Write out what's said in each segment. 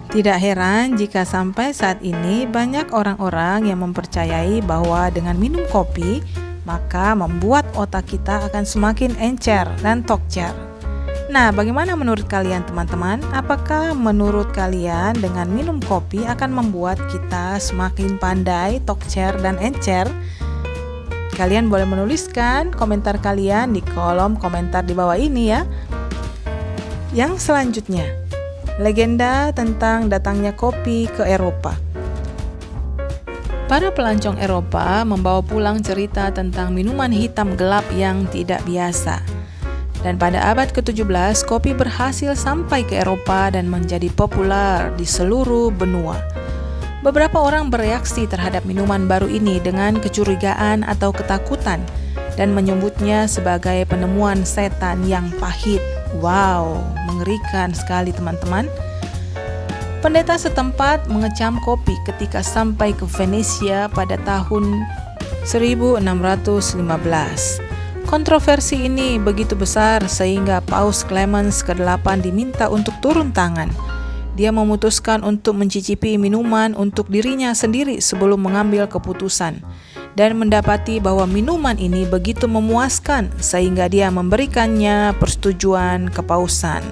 Tidak heran jika sampai saat ini banyak orang-orang yang mempercayai bahwa dengan minum kopi, maka membuat otak kita akan semakin encer dan tokcer. Nah, bagaimana menurut kalian teman-teman? Apakah menurut kalian dengan minum kopi akan membuat kita semakin pandai, tokcer, dan encer? Kalian boleh menuliskan komentar kalian di kolom komentar di bawah ini ya. Yang selanjutnya, legenda tentang datangnya kopi ke Eropa. Para pelancong Eropa membawa pulang cerita tentang minuman hitam gelap yang tidak biasa. Dan pada abad ke-17, kopi berhasil sampai ke Eropa dan menjadi populer di seluruh benua. Beberapa orang bereaksi terhadap minuman baru ini dengan kecurigaan atau ketakutan dan menyebutnya sebagai penemuan setan yang pahit. Wow, mengerikan sekali teman-teman. Pendeta setempat mengecam kopi ketika sampai ke Venesia pada tahun 1615. Kontroversi ini begitu besar sehingga Paus Clemens ke-8 diminta untuk turun tangan. Dia memutuskan untuk mencicipi minuman untuk dirinya sendiri sebelum mengambil keputusan, dan mendapati bahwa minuman ini begitu memuaskan sehingga dia memberikannya persetujuan kepausan.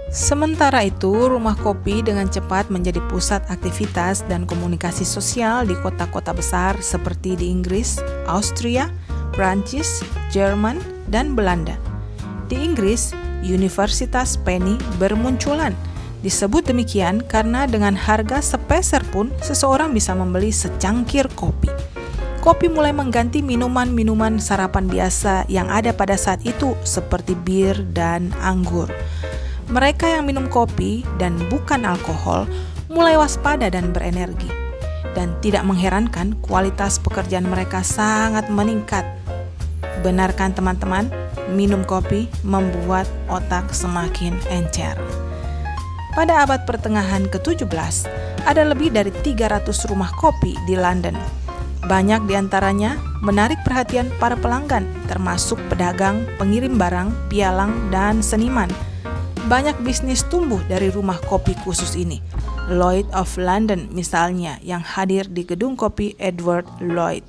Sementara itu, rumah kopi dengan cepat menjadi pusat aktivitas dan komunikasi sosial di kota-kota besar seperti di Inggris, Austria, Prancis, Jerman, dan Belanda. Di Inggris, Universitas Penny bermunculan. Disebut demikian karena dengan harga sepeser pun seseorang bisa membeli secangkir kopi. Kopi mulai mengganti minuman-minuman sarapan biasa yang ada pada saat itu seperti bir dan anggur. Mereka yang minum kopi dan bukan alkohol mulai waspada dan berenergi. Dan tidak mengherankan kualitas pekerjaan mereka sangat meningkat. Benarkan teman-teman, minum kopi membuat otak semakin encer. Pada abad pertengahan ke-17, ada lebih dari 300 rumah kopi di London. Banyak di antaranya menarik perhatian para pelanggan, termasuk pedagang, pengirim barang, pialang, dan seniman. Banyak bisnis tumbuh dari rumah kopi khusus ini. Lloyd of London misalnya, yang hadir di gedung kopi Edward Lloyd.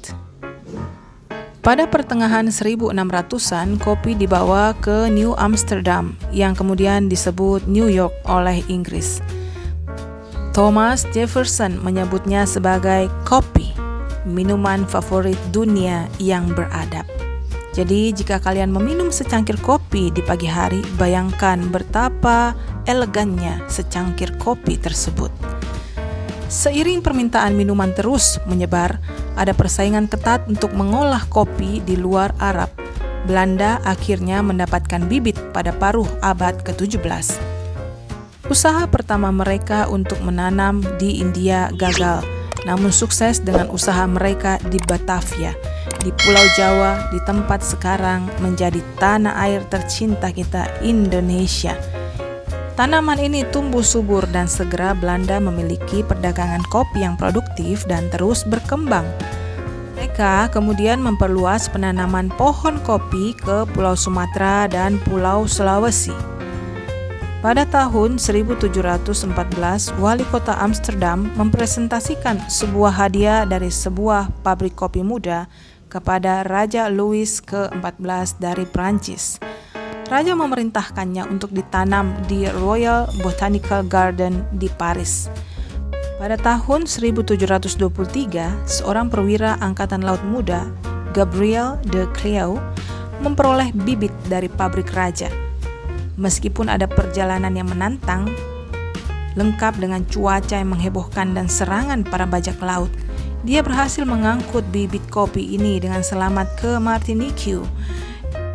Pada pertengahan 1600-an, kopi dibawa ke New Amsterdam, yang kemudian disebut New York oleh Inggris. Thomas Jefferson menyebutnya sebagai kopi, minuman favorit dunia yang beradab. Jadi, jika kalian meminum secangkir kopi di pagi hari, bayangkan betapa elegannya secangkir kopi tersebut. Seiring permintaan minuman terus menyebar, ada persaingan ketat untuk mengolah kopi di luar Arab. Belanda akhirnya mendapatkan bibit pada paruh abad ke-17. Usaha pertama mereka untuk menanam di India gagal, namun sukses dengan usaha mereka di Batavia, di Pulau Jawa, di tempat sekarang menjadi tanah air tercinta kita, Indonesia. Tanaman ini tumbuh subur dan segera Belanda memiliki perdagangan kopi yang produktif dan terus berkembang. Mereka kemudian memperluas penanaman pohon kopi ke Pulau Sumatera dan Pulau Sulawesi. Pada tahun 1714, wali kota Amsterdam mempresentasikan sebuah hadiah dari sebuah pabrik kopi muda kepada Raja Louis ke-14 dari Prancis. Raja memerintahkannya untuk ditanam di Royal Botanical Garden di Paris. Pada tahun 1723, seorang perwira angkatan laut muda, Gabriel de Crieaux, memperoleh bibit dari pabrik raja. Meskipun ada perjalanan yang menantang, lengkap dengan cuaca yang menghebohkan dan serangan para bajak laut, dia berhasil mengangkut bibit kopi ini dengan selamat ke Martinique.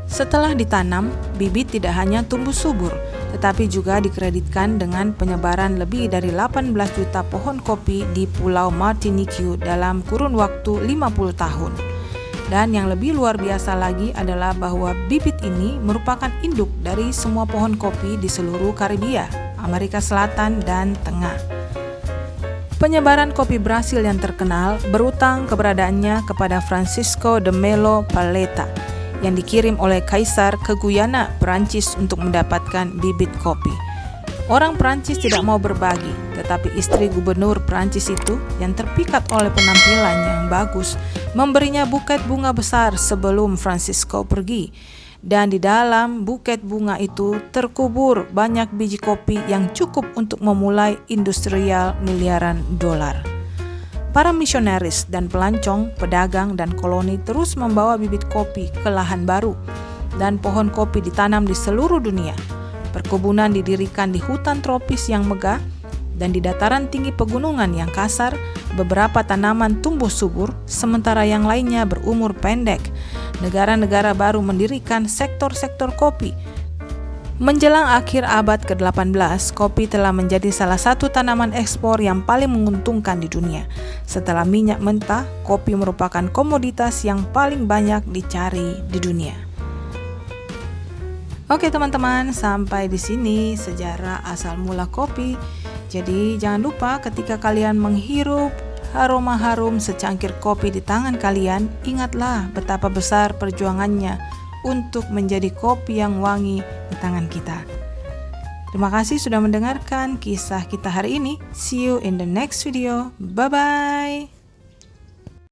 Setelah ditanam, bibit tidak hanya tumbuh subur, tetapi juga dikreditkan dengan penyebaran lebih dari 18 juta pohon kopi di Pulau Martinique dalam kurun waktu 50 tahun. Dan yang lebih luar biasa lagi adalah bahwa bibit ini merupakan induk dari semua pohon kopi di seluruh Karibia, Amerika Selatan, dan Tengah. Penyebaran kopi Brasil yang terkenal berutang keberadaannya kepada Francisco de Melo Paleta, yang dikirim oleh Kaisar ke Guyana, Perancis untuk mendapatkan bibit kopi. Orang Prancis tidak mau berbagi, tetapi istri gubernur Prancis itu yang terpikat oleh penampilan yang bagus memberinya buket bunga besar sebelum Francisco pergi. Dan di dalam buket bunga itu terkubur banyak biji kopi yang cukup untuk memulai industrial miliaran dolar. Para misionaris dan pelancong, pedagang dan koloni terus membawa bibit kopi ke lahan baru, dan pohon kopi ditanam di seluruh dunia. Perkebunan didirikan di hutan tropis yang megah, dan di dataran tinggi pegunungan yang kasar, beberapa tanaman tumbuh subur, sementara yang lainnya berumur pendek. Negara-negara baru mendirikan sektor-sektor kopi. Menjelang akhir abad ke-18, kopi telah menjadi salah satu tanaman ekspor yang paling menguntungkan di dunia. Setelah minyak mentah, kopi merupakan komoditas yang paling banyak dicari di dunia. Oke teman-teman, sampai di sini sejarah asal mula kopi. Jadi jangan lupa ketika kalian menghirup aroma harum secangkir kopi di tangan kalian, ingatlah betapa besar perjuangannya untuk menjadi kopi yang wangi di tangan kita. Terima kasih sudah mendengarkan kisah kita hari ini. See you in the next video. Bye-bye.